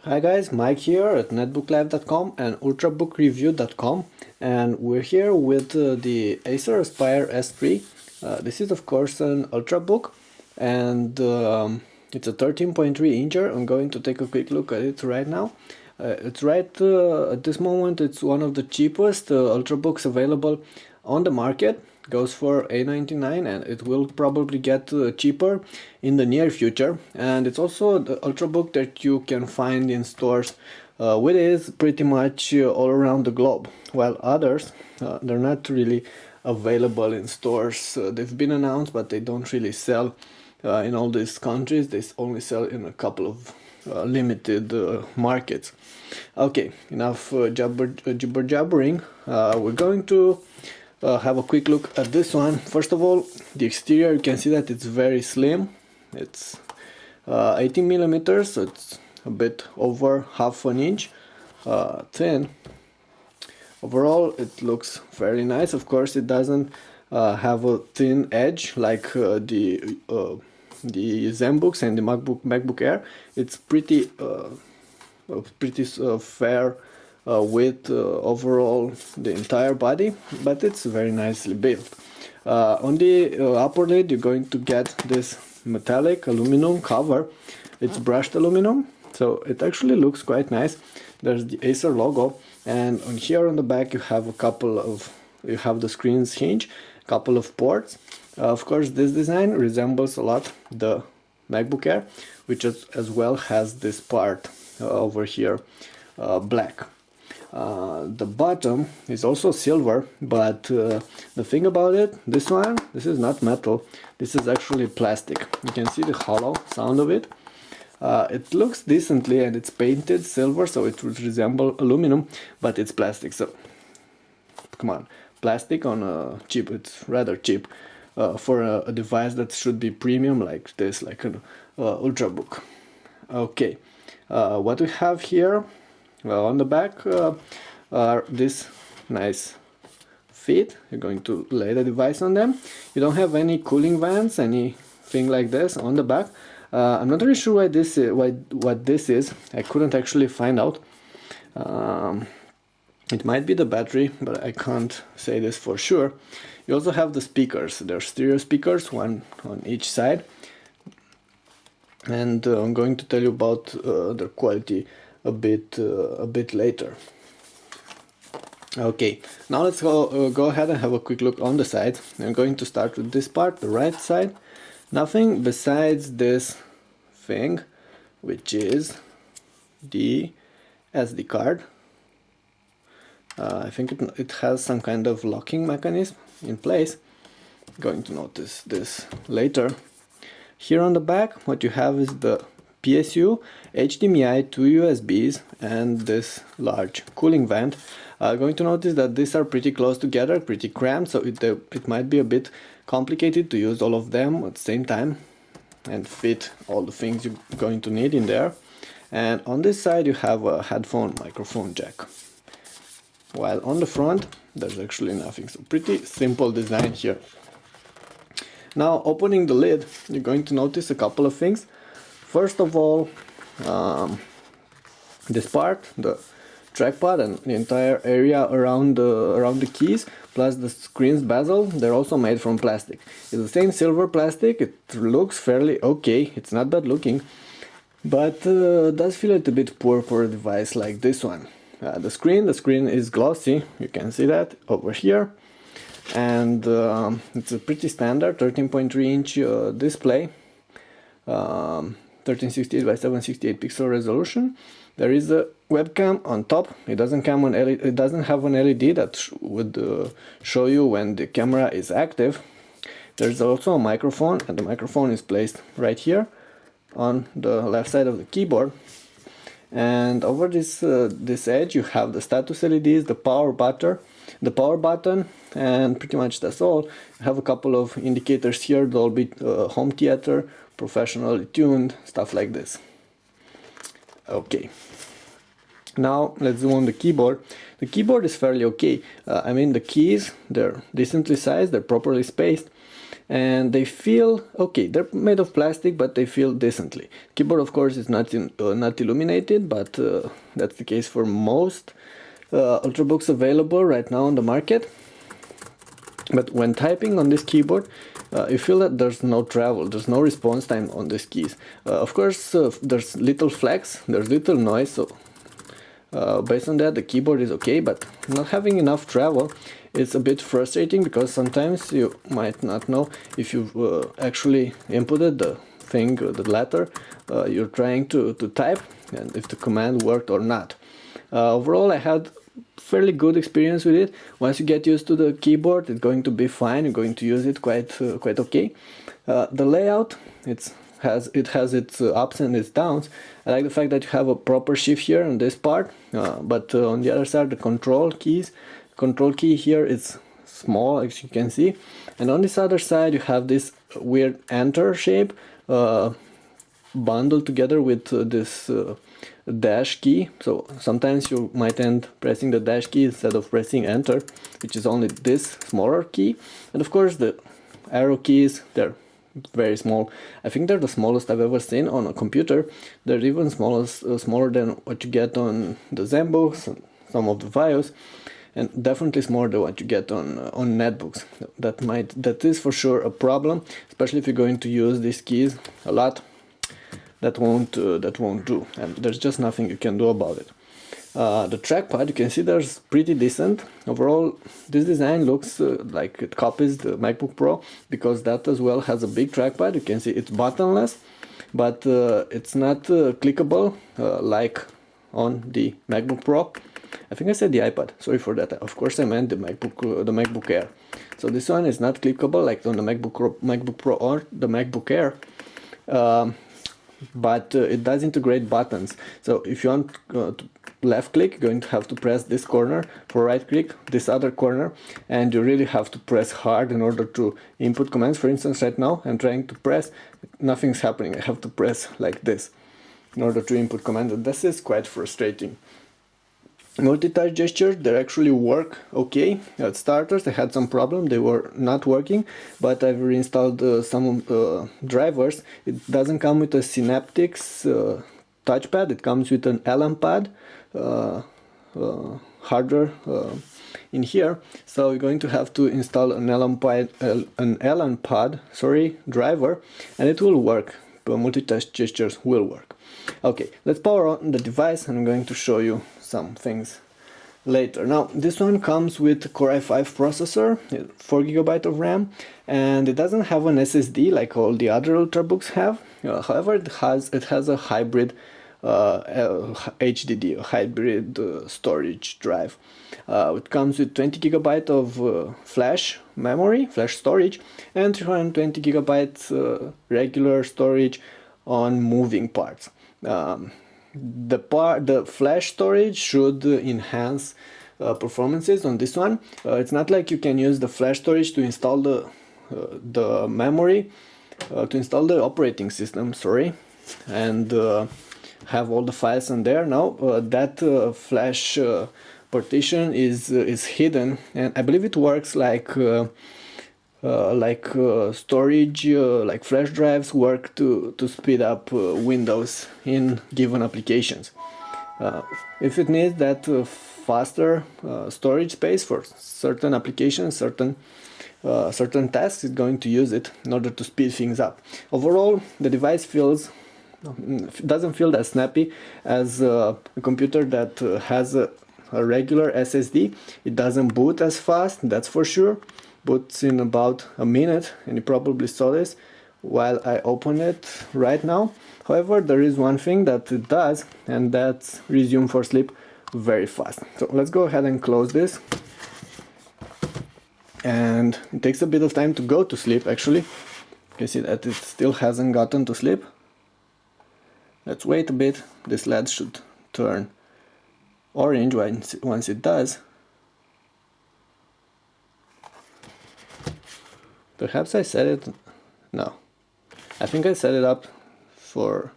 Hi guys, Mike here at netbooklive.com and ultrabookreview.com, and we're here with the Acer Aspire S3. This is of course an ultrabook, and it's a 13.3 incher. I'm going to take a quick look at it right now. It's right at this moment, it's one of the cheapest ultrabooks available on the market. Goes for $8.99, and it will probably get cheaper in the near future. And it's also the ultrabook that you can find in stores with it pretty much all around the globe, while others they're not really available in stores. They've been announced, but they don't really sell in all these countries. They only sell in a couple of limited markets. Okay, enough jibber jabbering. We're going to have a quick look at this one. First of all, the exterior, you can see that it's very slim. It's 18 millimeters, so it's a bit over half an inch thin. Overall, it looks very nice. Of course, it doesn't have a thin edge like the ZenBooks and the MacBook Air. It's pretty fair with overall the entire body, but it's very nicely built. On the upper lid, you're going to get this metallic aluminum cover. It's brushed aluminum, so it actually looks quite nice. There's the Acer logo, and on here on the back you have the screen's hinge, a couple of ports. Of course, this design resembles a lot the MacBook Air, which as well has this part over here, black. The bottom is also silver, but the thing about it, this is not metal, this is actually plastic. You can see the hollow sound of it. It looks decently, and it's painted silver, so it would resemble aluminum, but it's plastic, so come on, plastic on a cheap, it's rather cheap for a device that should be premium like this, like an ultrabook. Okay, what we have here, well, on the back are this nice feet. You're going to lay the device on them. You don't have any cooling vents, anything like this on the back. I'm not really sure what this is. I couldn't actually find out. It might be the battery, but I can't say this for sure. You also have the speakers. They're stereo speakers, one on each side, and I'm going to tell you about their quality a bit later. Okay, now let's go ahead and have a quick look on the side. I'm going to start with this part, the right side. Nothing besides this thing, which is the SD card. I think it has some kind of locking mechanism in place. Going to notice this later. Here on the back, what you have is the PSU, HDMI, 2 USBs, and this large cooling vent. Going to notice that these are pretty close together, pretty cramped, so it might be a bit complicated to use all of them at the same time and fit all the things you're going to need in there. And on this side you have a headphone microphone jack, while on the front there's actually nothing, so pretty simple design here. Now, opening the lid, you're going to notice a couple of things. First of all, this part, the trackpad and the entire area around the keys, plus the screen's bezel, they're also made from plastic. It's the same silver plastic. It looks fairly okay. It's not bad looking, but does feel a bit poor for a device like this one. The screen is glossy. You can see that over here, and it's a pretty standard 13.3 inch display. 1368 by 768 pixel resolution. There is a webcam on top. It doesn't have an LED that would show you when the camera is active. There's also a microphone, and the microphone is placed right here on the left side of the keyboard. And over this edge you have the status LEDs, the power button, and pretty much that's all. You have a couple of indicators here, Dolby home theater, professionally tuned, stuff like this. Okay, now let's zoom on the keyboard. The keyboard is fairly okay. I mean, the keys, they're decently sized, they're properly spaced. and they feel okay. They're made of plastic, but they feel decently. Keyboard, of course, is not illuminated, but that's the case for most ultrabooks available right now on the market. But when typing on this keyboard, you feel that there's no travel, there's no response time on these keys. Of course, there's little flex, there's little noise, so based on that the keyboard is okay, but not having enough travel is a bit frustrating, because sometimes you might not know if you've actually inputted the thing, the letter you're trying to type, and if the command worked or not. Overall, I had fairly good experience with it. Once you get used to the keyboard, it's going to be fine. You're going to use it quite okay. The layout, it has its ups and its downs. I like the fact that you have a proper shift here on this part, but on the other side, the control key here is small, as you can see, and on this other side you have this weird enter shape bundled together with this dash key. So sometimes you might end pressing the dash key instead of pressing enter, which is only this smaller key. And of course the arrow keys, they're very small. I think they're the smallest I've ever seen on a computer. They're even smaller than what you get on the ZenBooks and some of the Vios, and definitely smaller than what you get on netbooks. That is for sure a problem, especially if you're going to use these keys a lot. That won't do, and there's just nothing you can do about it. The trackpad, you can see there's pretty decent. Overall, this design looks like it copies the MacBook Pro, because that as well has a big trackpad. You can see it's buttonless, but it's not clickable like on the MacBook Pro. I think I said the iPad, sorry for that. Of course I meant the MacBook Air. So this one is not clickable like on the MacBook Pro or the MacBook Air. But it does integrate buttons. So if you want to left click, you're going to have to press this corner. For right click, this other corner, and you really have to press hard in order to input commands. For instance, right now I'm trying to press, nothing's happening. I have to press like this in order to input commands, and this is quite frustrating. Multi-touch gestures, they actually work okay. At starters I had some problem, they were not working, but I've reinstalled some drivers. It doesn't come with a Synaptics touchpad, it comes with an Allen pad hardware in here, so you're going to have to install an Allen pad driver, and it will work. Multi-touch gestures will work. Okay, let's power on the device, and I'm going to show you some things later. Now, this one comes with Core i5 processor, 4 GB of RAM, and it doesn't have an SSD like all the other ultrabooks have. However, it has a hybrid HDD, a hybrid storage drive. It comes with 20 GB of flash storage, and 320 GB regular storage on moving parts. The flash storage should enhance performances on this one. It's not like you can use the flash storage to install the memory, to install the operating system, and have all the files in there. Now that flash partition is hidden, and I believe it works like storage, like flash drives work to speed up Windows in given applications. If it needs that faster storage space for certain applications, certain tasks, it's going to use it in order to speed things up. Overall, the device doesn't feel that snappy as a computer that has a regular SSD. It doesn't boot as fast, that's for sure. Boots in about a minute, and you probably saw this while I open it right now. However, there is one thing that it does, and that's resume for sleep very fast. So let's go ahead and close this. And it takes a bit of time to go to sleep actually. You can see that it still hasn't gotten to sleep. Let's wait a bit. This LED should turn orange once it does. Perhaps I set it, no, I think I set it up for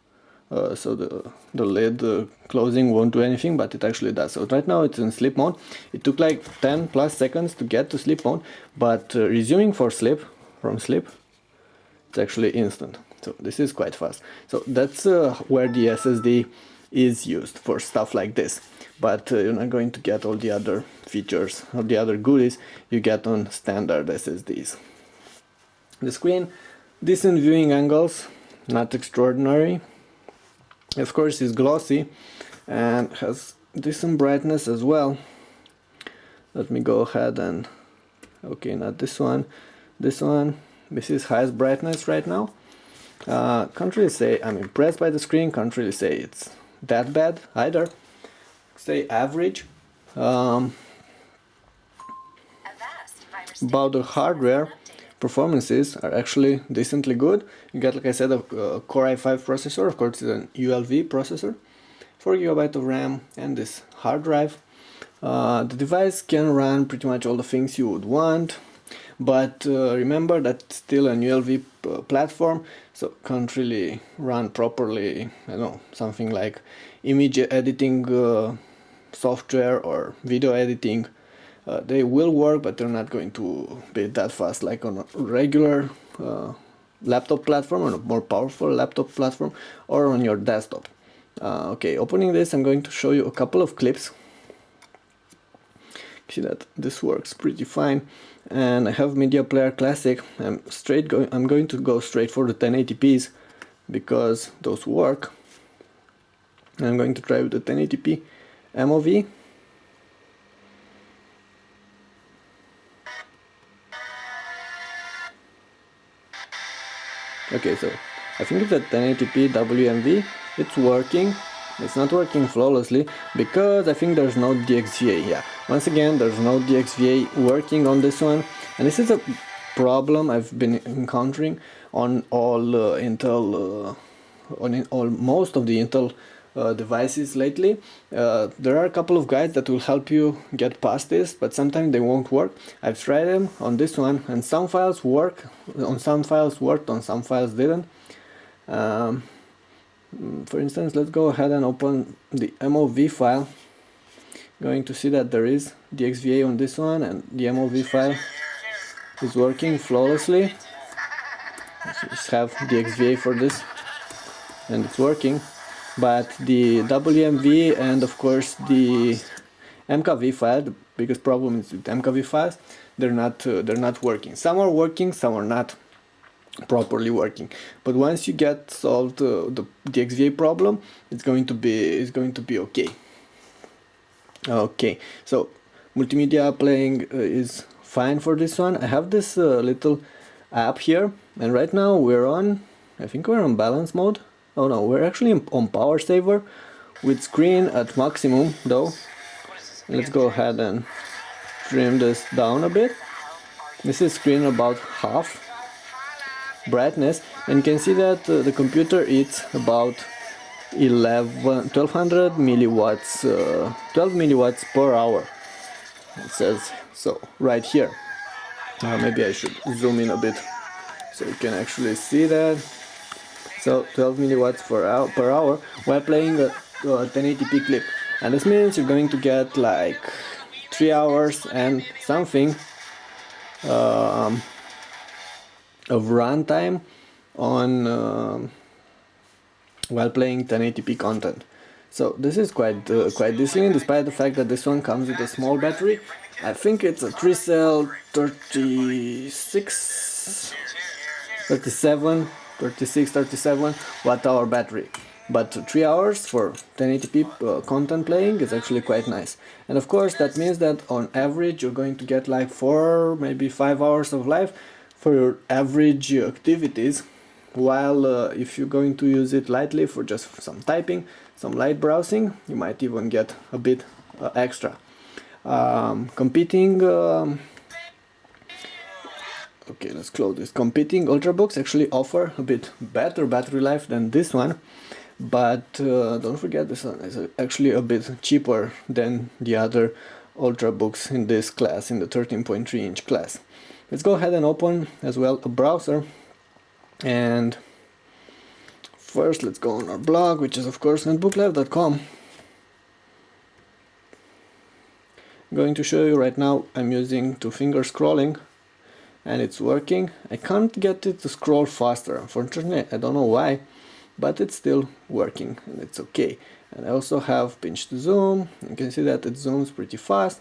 so the lid closing won't do anything, but it actually does. So right now it's in sleep mode. It took like 10+ seconds to get to sleep mode, but resuming from sleep, It's actually instant. So this is quite fast. So that's where the SSD is used, for stuff like this. But you're not going to get all the other features or the other goodies you get on standard SSDs. The screen, decent viewing angles, not extraordinary. Of course, it's glossy and has decent brightness as well. Let me go ahead and, okay, not this one, this one. This is highest brightness right now. Can't really say I'm impressed by the screen, can't really say it's that bad either. Say average. About the hardware, performances are actually decently good. You get, like I said, a Core i5 processor, of course it's an ULV processor, 4 GB of RAM and this hard drive. The device can run pretty much all the things you would want, but remember that it's still an ULV platform, so can't really run properly, I don't know, something like image editing software or video editing. They will work, but they're not going to be that fast like on a regular laptop platform, on a more powerful laptop platform, or on your desktop. Okay, opening this, I'm going to show you a couple of clips. See that this works pretty fine, and I have Media Player Classic. I'm going to go straight for the 1080p's because those work. I'm going to try with the 1080p MOV. Okay, so I think it's a 1080p WMV. It's working. It's not working flawlessly because I think there's no DXVA. Yeah, once again, there's no DXVA working on this one, and this is a problem I've been encountering on all most of the Intel devices lately. There are a couple of guides that will help you get past this, but sometimes they won't work. I've tried them on this one, and some files work, on some files worked, on some files didn't. For instance, let's go ahead and open the MOV file. Going to see that there is DXVA on this one, and the MOV file is working flawlessly. Just have DXVA for this, and it's working. But the WMV and of course the MKV file, the biggest problem is with MKV files. They're not working. Some are working, some are not properly working. But once you get solved the DXVA problem, it's going to be okay. Okay, so multimedia playing is fine for this one. I have this little app here, and right now I think we're on balance mode. Oh no, we're actually on power saver with screen at maximum though. Let's go ahead and trim this down a bit. This is screen about half brightness, and you can see that the computer eats about 1200 milliwatts, 12 milliwatts per hour. It says so right here. Maybe I should zoom in a bit so you can actually see that. So 12 milliwatts per hour while playing a 1080p clip, and this means you're going to get like 3 hours and something of runtime on while playing 1080p content. So this is quite decent, despite the fact that this one comes with a small battery. I think it's a 3-cell 37 watt-hour battery, but 3 hours for 1080p content playing is actually quite nice. And of course that means that on average you're going to get like 4, maybe 5 hours of life for your average activities, while if you're going to use it lightly for just some typing, some light browsing, you might even get a bit extra. Okay, let's close this. Competing ultrabooks actually offer a bit better battery life than this one, but don't forget this one is actually a bit cheaper than the other ultrabooks in this class, in the 13.3 inch class. Let's go ahead and open as well a browser, and first let's go on our blog, which is of course netbooklive.com. I'm going to show you right now I'm using 2-finger scrolling and it's working. I can't get it to scroll faster, unfortunately. I don't know why, but it's still working and it's okay. And I also have pinch to zoom. You can see that it zooms pretty fast,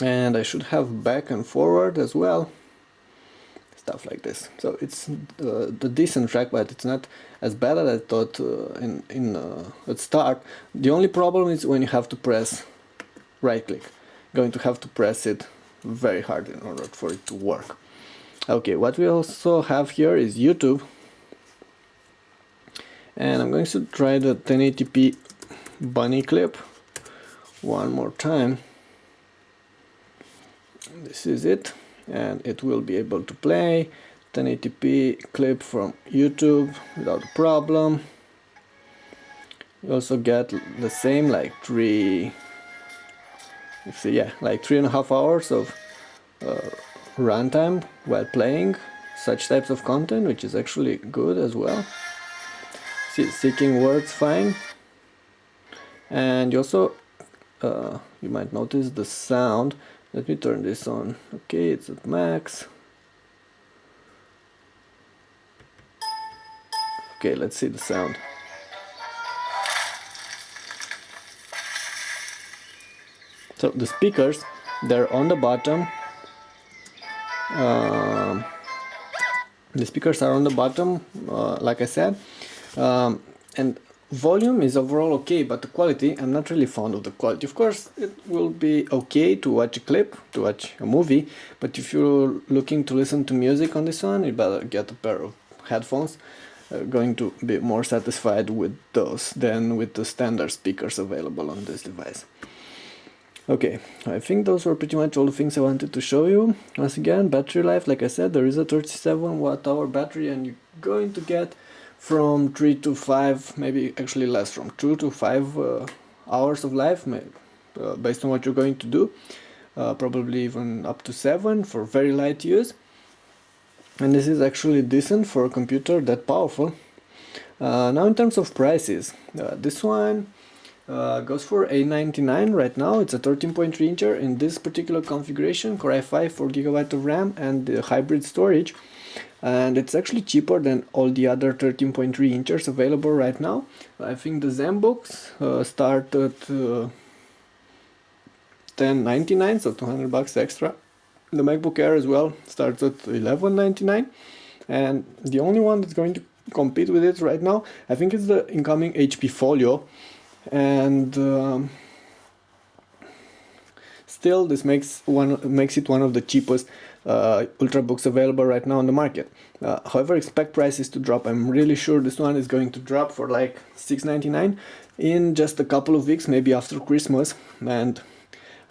and I should have back and forward as well, stuff like this. So it's the decent trackpad. It's not as bad as I thought at start. The only problem is when you have to press right click. Going to have to press it very hard in order for it to work. Okay, what we also have here is YouTube, and I'm going to try the 1080p bunny clip one more time. This is it, and it will be able to play 1080p clip from YouTube without a problem. You also get the same, like 3.5 hours of runtime while playing such types of content, which is actually good as well. See, seeking words fine, and you also you might notice the sound. Let me turn this on. Okay, it's at max. Okay, let's see the sound. So the speakers, they're on the bottom. The speakers are on the bottom, like I said, and volume is overall okay, but the quality, I'm not really fond of the quality. Of course, it will be okay to watch a clip, to watch a movie, but if you're looking to listen to music on this one, you better get a pair of headphones. Going to be more satisfied with those than with the standard speakers available on this device. Okay, I think those were pretty much all the things I wanted to show you. Once again, battery life, like I said, there is a 37 watt-hour battery, and you're going to get from 3 to 5, maybe actually less, from 2 to 5 hours of life, based on what you're going to do. Probably even up to 7 for very light use. And this is actually decent for a computer that powerful. Now in terms of prices, this one goes for $899 right now. It's a 13.3 incher in this particular configuration, Core i5, 4GB of RAM, and the hybrid storage. And it's actually cheaper than all the other 13.3 inchers available right now. I think the ZenBooks start at $1099, so $200 extra. The MacBook Air as well starts at $1199, and the only one that's going to compete with it right now, I think, is the incoming HP Folio. And still, this makes it one of the cheapest ultrabooks available right now on the market. However, expect prices to drop. I'm really sure this one is going to drop for like $699 in just a couple of weeks, maybe after Christmas, and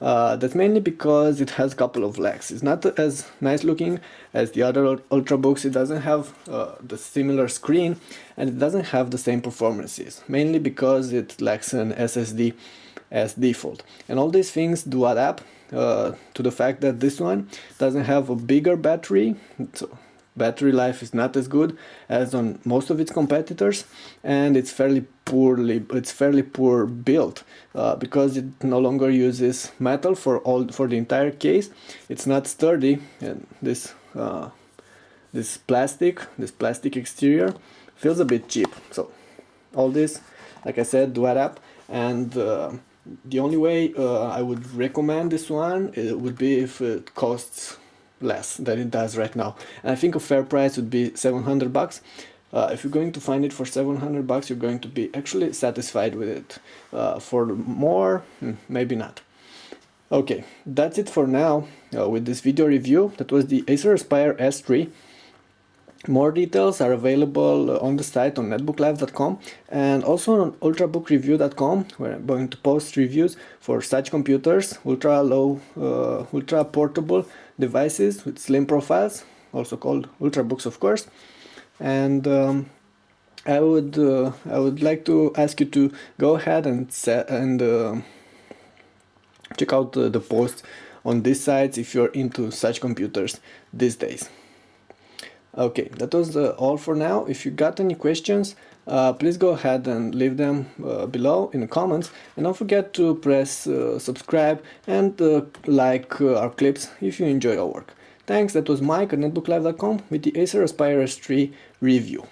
that's mainly because it has a couple of lags. It's not as nice looking as the other ultrabooks. It doesn't have the similar screen, and it doesn't have the same performances, mainly because it lacks an SSD as default. And all these things do add up to the fact that this one doesn't have a bigger battery, so battery life is not as good as on most of its competitors, and it's fairly poor built because it no longer uses metal for the entire case. It's not sturdy, and this plastic exterior feels a bit cheap. So all this, like I said, do add up, and the only way I would recommend this one would be if it costs less than it does right now. And I think a fair price would be $700. If you're going to find it for $700, you're going to be actually satisfied with it. For more, maybe not. Okay, that's it for now with this video review. That was the Acer Aspire S3. More details are available on the site on netbooklive.com and also on ultrabookreview.com, where I'm going to post reviews for such computers, ultra portable devices with slim profiles, also called ultrabooks, of course. And I would like to ask you to go ahead and check out the posts on these sites if you're into such computers these days. Okay, that was all for now. If you got any questions, please go ahead and leave them below in the comments, and don't forget to press subscribe and like our clips if you enjoy our work. Thanks, that was Mike at netbooklive.com with the Acer Aspire S3 review.